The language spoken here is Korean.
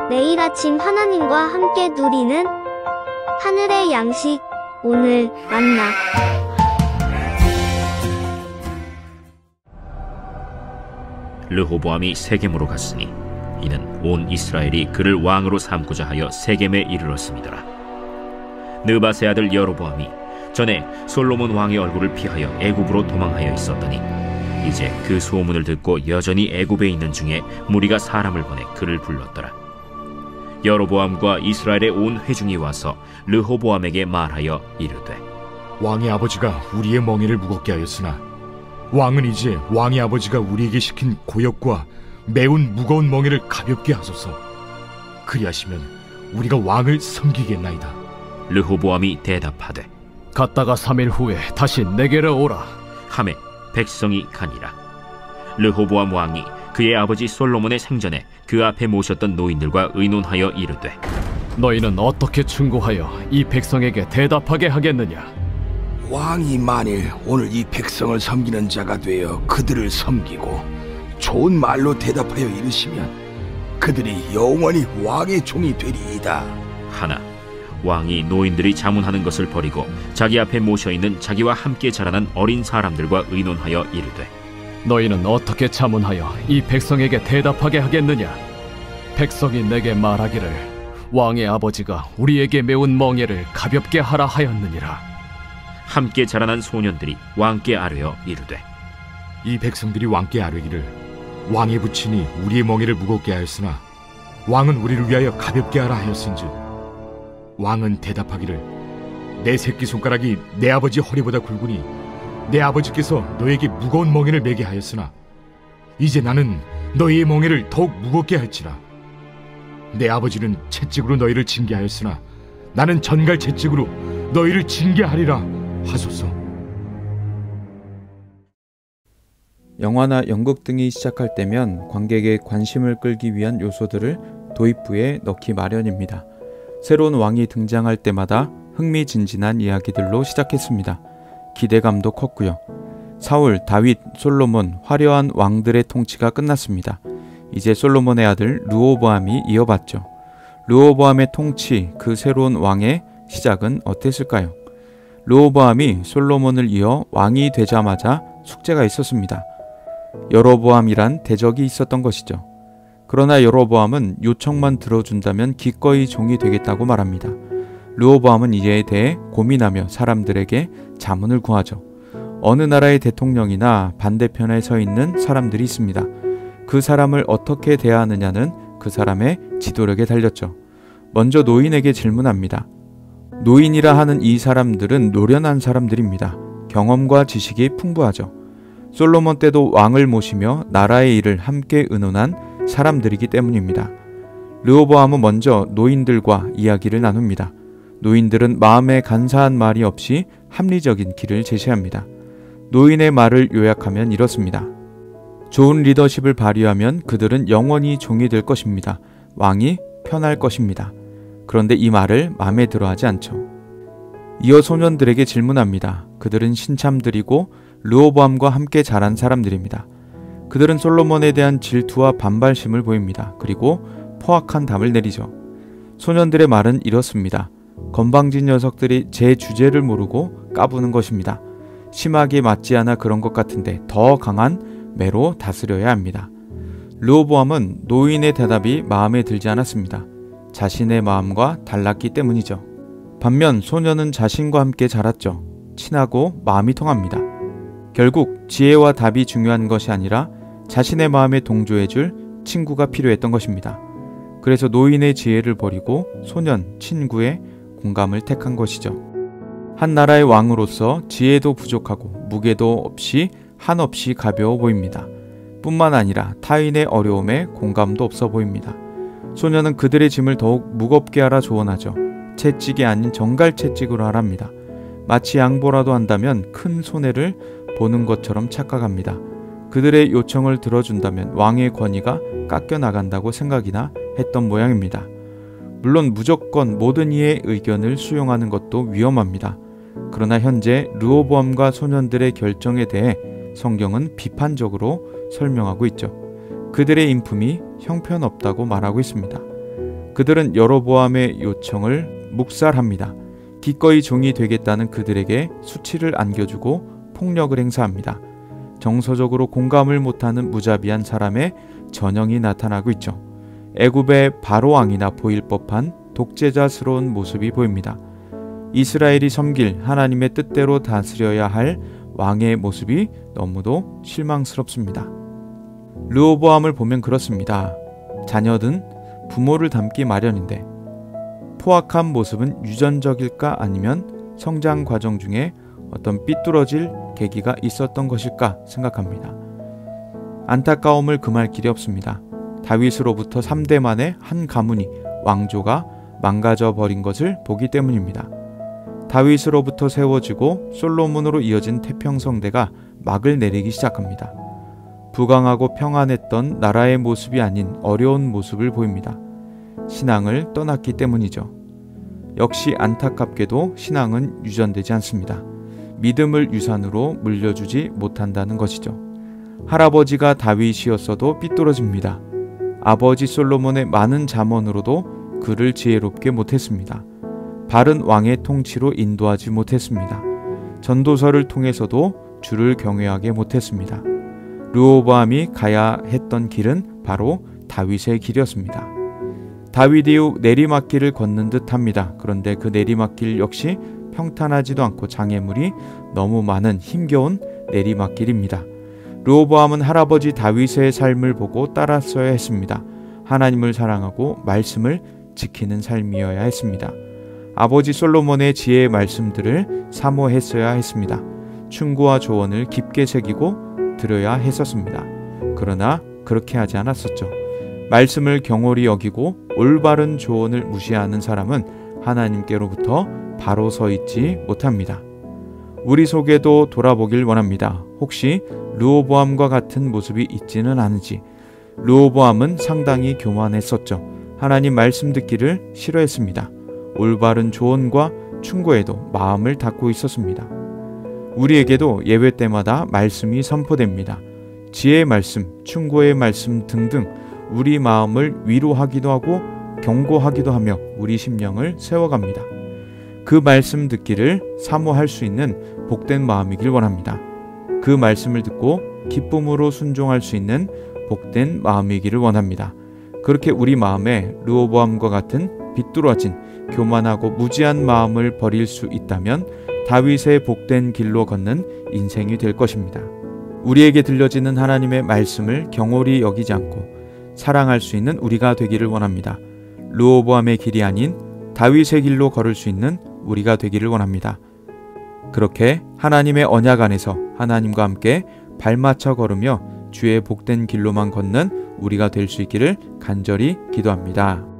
매일 아침 하나님과 함께 누리는 하늘의 양식, 오늘 만나. 르호보암이 세겜으로 갔으니 이는 온 이스라엘이 그를 왕으로 삼고자 하여 세겜에 이르렀음이더라. 느밧의 아들 여로보암이 전에 솔로몬 왕의 얼굴을 피하여 애굽으로 도망하여 있었더니 이제 그 소문을 듣고 여전히 애굽에 있는 중에 무리가 사람을 보내 그를 불렀더라. 여로보암과 이스라엘의 온 회중이 와서 르호보암에게 말하여 이르되, 왕의 아버지가 우리의 멍에를 무겁게 하였으나 왕은 이제 왕의 아버지가 우리에게 시킨 고역과 매운 무거운 멍에를 가볍게 하소서. 그리하시면 우리가 왕을 섬기겠나이다. 르호보암이 대답하되, 갔다가 3일 후에 다시 내게로 오라. 하매 백성이 가니라. 르호보암 왕이 그의 아버지 솔로몬의 생전에 그 앞에 모셨던 노인들과 의논하여 이르되, 너희는 어떻게 충고하여 이 백성에게 대답하게 하겠느냐? 왕이 만일 오늘 이 백성을 섬기는 자가 되어 그들을 섬기고 좋은 말로 대답하여 이르시면 그들이 영원히 왕의 종이 되리이다 하나 왕이 노인들이 자문하는 것을 버리고 자기 앞에 모셔있는 자기와 함께 자라난 어린 사람들과 의논하여 이르되, 너희는 어떻게 자문하여 이 백성에게 대답하게 하겠느냐? 백성이 내게 말하기를 왕의 아버지가 우리에게 매운 멍에를 가볍게 하라 하였느니라. 함께 자라난 소년들이 왕께 아뢰어 이르되, 이 백성들이 왕께 아뢰기를 왕의 부친이 우리의 멍에를 무겁게 하였으나 왕은 우리를 위하여 가볍게 하라 하였은즉 왕은 대답하기를 내 새끼손가락이 내 아버지 허리보다 굵으니 내 아버지께서 너에게 무거운 멍에를 매게 하였으나 이제 나는 너희의 멍에를 더욱 무겁게 할지라. 내 아버지는 채찍으로 너희를 징계하였으나 나는 전갈 채찍으로 너희를 징계하리라 하소서. 영화나 연극 등이 시작할 때면 관객의 관심을 끌기 위한 요소들을 도입부에 넣기 마련입니다. 새로운 왕이 등장할 때마다 흥미진진한 이야기들로 시작했습니다. 기대감도 컸고요. 사울, 다윗, 솔로몬, 화려한 왕들의 통치가 끝났습니다. 이제 솔로몬의 아들 르호보암이 이어받죠. 르호보암의 통치, 그 새로운 왕의 시작은 어땠을까요? 르호보암이 솔로몬을 이어 왕이 되자마자 숙제가 있었습니다. 여로보암이란 대적이 있었던 것이죠. 그러나 여로보암은 요청만 들어준다면 기꺼이 종이 되겠다고 말합니다. 르호보암은 이에 대해 고민하며 사람들에게 자문을 구하죠. 어느 나라의 대통령이나 반대편에 서 있는 사람들이 있습니다. 그 사람을 어떻게 대하느냐는 그 사람의 지도력에 달렸죠. 먼저 노인에게 질문합니다. 노인이라 하는 이 사람들은 노련한 사람들입니다. 경험과 지식이 풍부하죠. 솔로몬 때도 왕을 모시며 나라의 일을 함께 의논한 사람들이기 때문입니다. 르호보암은 먼저 노인들과 이야기를 나눕니다. 노인들은 마음에 간사한 말이 없이 합리적인 길을 제시합니다. 노인의 말을 요약하면 이렇습니다. 좋은 리더십을 발휘하면 그들은 영원히 종이 될 것입니다. 왕이 편할 것입니다. 그런데 이 말을 마음에 들어하지 않죠. 이어 소년들에게 질문합니다. 그들은 신참들이고 르호보암과 함께 자란 사람들입니다. 그들은 솔로몬에 대한 질투와 반발심을 보입니다. 그리고 포악한 답을 내리죠. 소년들의 말은 이렇습니다. 건방진 녀석들이 제 주제를 모르고 까부는 것입니다. 심하게 맞지 않아 그런 것 같은데 더 강한 매로 다스려야 합니다. 르호보암은 노인의 대답이 마음에 들지 않았습니다. 자신의 마음과 달랐기 때문이죠. 반면 소년은 자신과 함께 자랐죠. 친하고 마음이 통합니다. 결국 지혜와 답이 중요한 것이 아니라 자신의 마음에 동조해줄 친구가 필요했던 것입니다. 그래서 노인의 지혜를 버리고 소년, 친구의 공감을 택한 것이죠. 한 나라의 왕으로서 지혜도 부족하고 무게도 없이 한없이 가벼워 보입니다. 뿐만 아니라 타인의 어려움에 공감도 없어 보입니다. 소년은 그들의 짐을 더욱 무겁게 하라 조언하죠. 채찍이 아닌 정갈 채찍으로 하랍니다. 마치 양보라도 한다면 큰 손해를 보는 것처럼 착각합니다. 그들의 요청을 들어준다면 왕의 권위가 깎여나간다고 생각이나 했던 모양입니다. 물론 무조건 모든 이의 의견을 수용하는 것도 위험합니다. 그러나 현재 르호보암과 소년들의 결정에 대해 성경은 비판적으로 설명하고 있죠. 그들의 인품이 형편없다고 말하고 있습니다. 그들은 여로보암의 요청을 묵살합니다. 기꺼이 종이 되겠다는 그들에게 수치를 안겨주고 폭력을 행사합니다. 정서적으로 공감을 못하는 무자비한 사람의 전형이 나타나고 있죠. 애굽의 바로 왕이나 보일 법한 독재자스러운 모습이 보입니다. 이스라엘이 섬길 하나님의 뜻대로 다스려야 할 왕의 모습이 너무도 실망스럽습니다. 르호보암을 보면 그렇습니다. 자녀든 부모를 닮기 마련인데 포악한 모습은 유전적일까 아니면 성장 과정 중에 어떤 삐뚤어질 계기가 있었던 것일까 생각합니다. 안타까움을 금할 길이 없습니다. 다윗으로부터 3대 만에 한 가문이 왕조가 망가져 버린 것을 보기 때문입니다. 다윗으로부터 세워지고 솔로몬으로 이어진 태평성대가 막을 내리기 시작합니다. 부강하고 평안했던 나라의 모습이 아닌 어려운 모습을 보입니다. 신앙을 떠났기 때문이죠. 역시 안타깝게도 신앙은 유전되지 않습니다. 믿음을 유산으로 물려주지 못한다는 것이죠. 할아버지가 다윗이었어도 삐뚤어집니다. 아버지 솔로몬의 많은 잠언으로도 그를 지혜롭게 못했습니다. 바른 왕의 통치로 인도하지 못했습니다. 전도서를 통해서도 주를 경외하게 못했습니다. 르호보암이 가야 했던 길은 바로 다윗의 길이었습니다. 다윗 이후 내리막길을 걷는 듯합니다. 그런데 그 내리막길 역시 평탄하지도 않고 장애물이 너무 많은 힘겨운 내리막길입니다. 르호보암은 할아버지 다윗의 삶을 보고 따랐어야 했습니다. 하나님을 사랑하고 말씀을 지키는 삶이어야 했습니다. 아버지 솔로몬의 지혜의 말씀들을 사모했어야 했습니다. 충고와 조언을 깊게 새기고 들어야 했었습니다. 그러나 그렇게 하지 않았었죠. 말씀을 경홀히 여기고 올바른 조언을 무시하는 사람은 하나님께로부터 바로 서 있지 못합니다. 우리 속에도 돌아보길 원합니다. 혹시 르호보암과 같은 모습이 있지는 않은지. 르호보암은 상당히 교만했었죠. 하나님 말씀 듣기를 싫어했습니다. 올바른 조언과 충고에도 마음을 닫고 있었습니다. 우리에게도 예배 때마다 말씀이 선포됩니다. 지혜의 말씀, 충고의 말씀 등등 우리 마음을 위로하기도 하고 경고하기도 하며 우리 심령을 세워갑니다. 그 말씀 듣기를 사모할 수 있는 복된 마음이길 원합니다. 그 말씀을 듣고 기쁨으로 순종할 수 있는 복된 마음이기를 원합니다. 그렇게 우리 마음에 르호보암과 같은 비뚤어진 교만하고 무지한 마음을 버릴 수 있다면 다윗의 복된 길로 걷는 인생이 될 것입니다. 우리에게 들려지는 하나님의 말씀을 경홀히 여기지 않고 사랑할 수 있는 우리가 되기를 원합니다. 르호보암의 길이 아닌 다윗의 길로 걸을 수 있는 우리가 되기를 원합니다. 그렇게 하나님의 언약 안에서 하나님과 함께 발맞춰 걸으며 주의 복된 길로만 걷는 우리가 될 수 있기를 간절히 기도합니다.